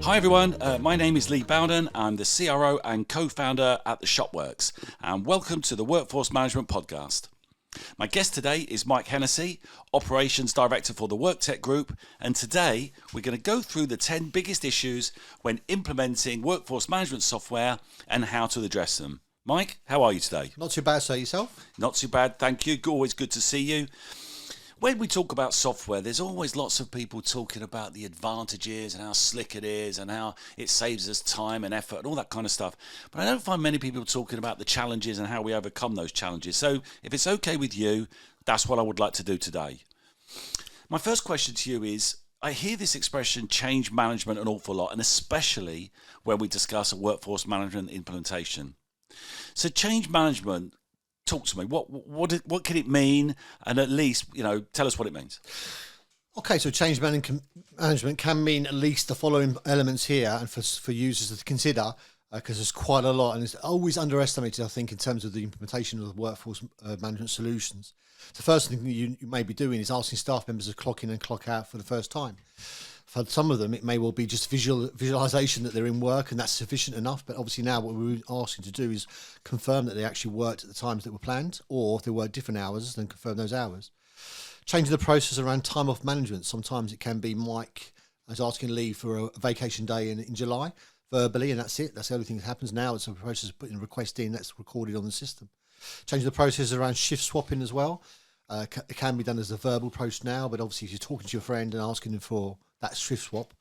Hi everyone, my name is Lee Bowden. I'm the CRO and co-founder at the Shopworks, and welcome to the Workforce Management Podcast. My guest today is Mike Hennessy, Operations Director for the WorkTech Group, and today we're going to go through the 10 biggest issues when implementing workforce management software and how to address them. Mike, how are you today? Not too bad, sir. Yourself? Not too bad, thank you. Always good to see you. When we talk about software, there's always lots of people talking about the advantages and how slick it is and how it saves us time and effort and all that kind of stuff. But I don't find many people talking about the challenges and how we overcome those challenges. So if it's okay with you, that's what I would like to do today. My first question to you is, I hear this expression change management an awful lot, and especially when we discuss a workforce management implementation. So change management, talk to me. What can it mean? And at least, tell us what it means. Okay, so change management can mean at least the following elements here, and for users to consider, because there's quite a lot, and it's always underestimated, I think, in terms of the implementation of the workforce management solutions. The first thing that you may be doing is asking staff members to clock in and clock out for the first time. For some of them, it may well be just visualization that they're in work, and that's sufficient enough. But obviously now what we're asking to do is confirm that they actually worked at the times that were planned, or if they worked different hours, then confirm those hours. Changing the process around time off management. Sometimes it can be Mike is asking leave for a vacation day in July verbally, and that's it. That's the only thing that happens now. It's a process of putting a request in that's recorded on the system. Changing the process around shift swapping as well. It can be done as a verbal approach now, but obviously if you're talking to your friend and asking them for that shift swap,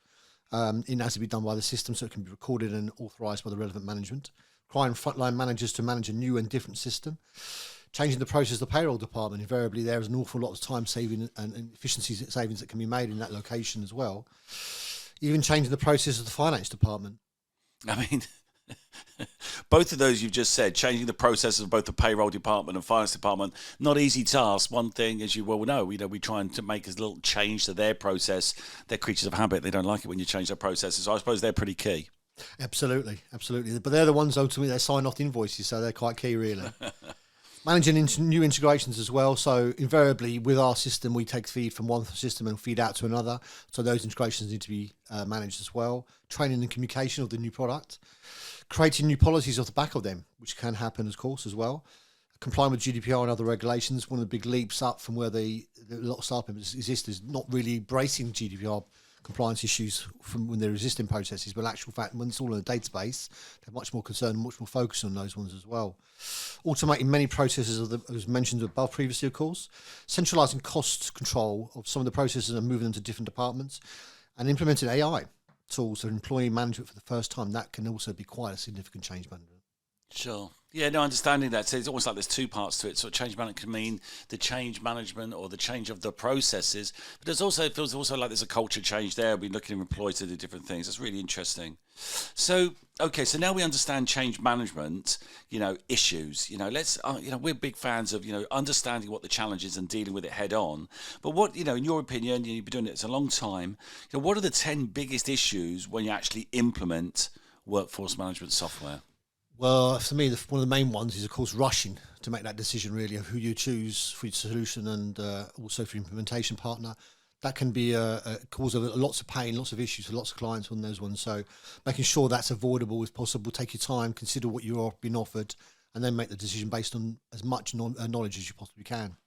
it has to be done by the system, so it can be recorded and authorised by the relevant management. Requiring frontline managers to manage a new and different system. Changing the process of the payroll department. Invariably, there is an awful lot of time saving and efficiency savings that can be made in that location as well. Even changing the process of the finance department. I mean, both of those you've just said, changing the processes of both the payroll department and finance department, not easy task. One thing, as you well know, we try to make a little change to their process. They're creatures of habit. They don't like it when you change their processes. So I suppose they're pretty key. Absolutely. But they're the ones ultimately that sign off the invoices, so they're quite key, really. Managing new integrations as well. So invariably with our system, we take feed from one system and feed out to another. So those integrations need to be managed as well. Training and communication of the new product. Creating new policies off the back of them, which can happen, of course, as well. Complying with GDPR and other regulations. One of the big leaps up from where a lot of staff members exist is not really embracing GDPR compliance issues from when they're existing processes, but in actual fact, when it's all in a database, they're much more concerned, much more focused on those ones as well. Automating many processes, as mentioned above previously, of course. Centralising cost control of some of the processes and moving them to different departments. And implementing AI tools and employee management for the first time. That can also be quite a significant change management. Sure. Yeah, no, understanding that. So it's almost like there's two parts to it. So change management can mean the change management or the change of the processes, but it feels also like there's a culture change there. We're looking at employees to do different things. That's really interesting. So, okay, so now we understand change management, issues, we're big fans of, understanding what the challenge is and dealing with it head on. But what, in your opinion, you've been doing it for a long time, what are the 10 biggest issues when you actually implement workforce management software? Well, for me, one of the main ones is, of course, rushing to make that decision, really, of who you choose for your solution and also for your implementation partner. That can be a cause of lots of pain, lots of issues for lots of clients on those ones. So making sure that's avoidable if possible. Take your time, consider what you're being offered, and then make the decision based on as much knowledge as you possibly can.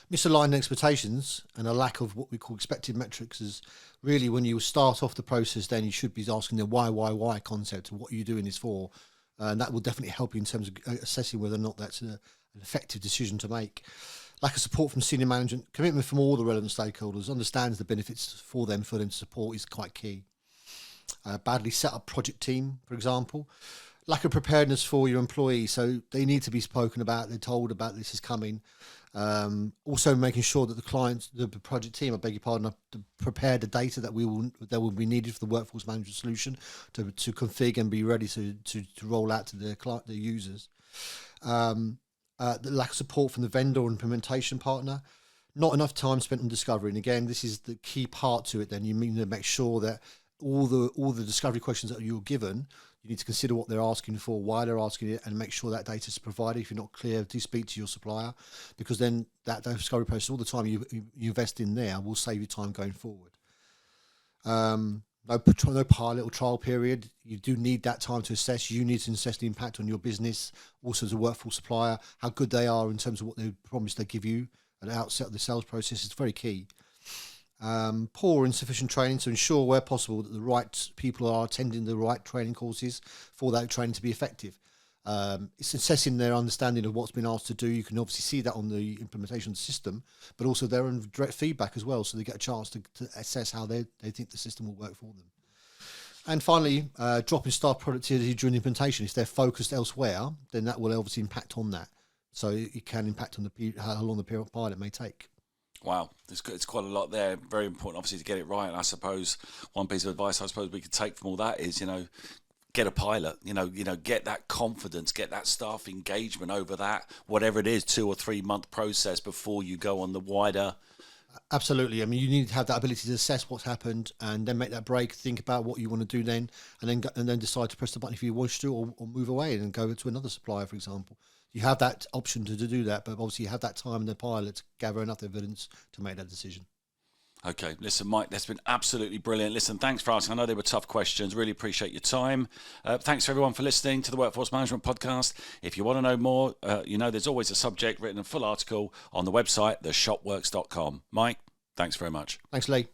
Misaligned expectations and a lack of what we call expected metrics is really when you start off the process, then you should be asking the why concept of what you're doing this for. And that will definitely help you in terms of assessing whether or not that's an effective decision to make. Lack of support from senior management, commitment from all the relevant stakeholders, understands the benefits for them to support is quite key. Badly set up project team, for example. Lack of preparedness for your employees, so they need to be spoken about, they're told about this is coming. Also making sure that the project team, I beg your pardon, to prepare the data that will be needed for the workforce management solution to configure and be ready to roll out to the users. The lack of support from the vendor or implementation partner. Not enough time spent on discovery. And again, this is the key part to it. Then you need to make sure that all the discovery questions that you're given, you need to consider what they're asking for, why they're asking it, and make sure that data is provided. If you're not clear, do speak to your supplier, because then that discovery process, all the time you invest in there, will save you time going forward. no pilot or trial period. You do need that time to assess. You need to assess the impact on your business, also as a workforce supplier, how good they are in terms of what they promise they give you at the outset of the sales process is very key. Poor or insufficient training to ensure where possible that the right people are attending the right training courses for that training to be effective. It's assessing their understanding of what's been asked to do. You can obviously see that on the implementation system, but also their own direct feedback as well, so they get a chance to assess how they think the system will work for them. And finally, dropping staff productivity during implementation. If they're focused elsewhere, then that will obviously impact on that. So it can impact on how long the pilot may take. Wow, it's quite a lot there. Very important, obviously, to get it right. And I suppose one piece of advice I suppose we could take from all that is, get a pilot. Get that confidence, get that staff engagement over that, whatever it is, 2 or 3 month process before you go on the wider. Absolutely. I mean, you need to have that ability to assess what's happened and then make that break, think about what you want to do then, and then decide to press the button if you wish to, or move away and go to another supplier, for example. You have that option to do that, but obviously you have that time in the pilot to gather enough evidence to make that decision. Okay, listen, Mike, that's been absolutely brilliant. Listen, thanks for asking. I know they were tough questions. Really appreciate your time. Thanks for everyone for listening to the Workforce Management Podcast. If you want to know more, there's always a subject written, a full article on the website, theshopworks.com. Mike, thanks very much. Thanks, Lee.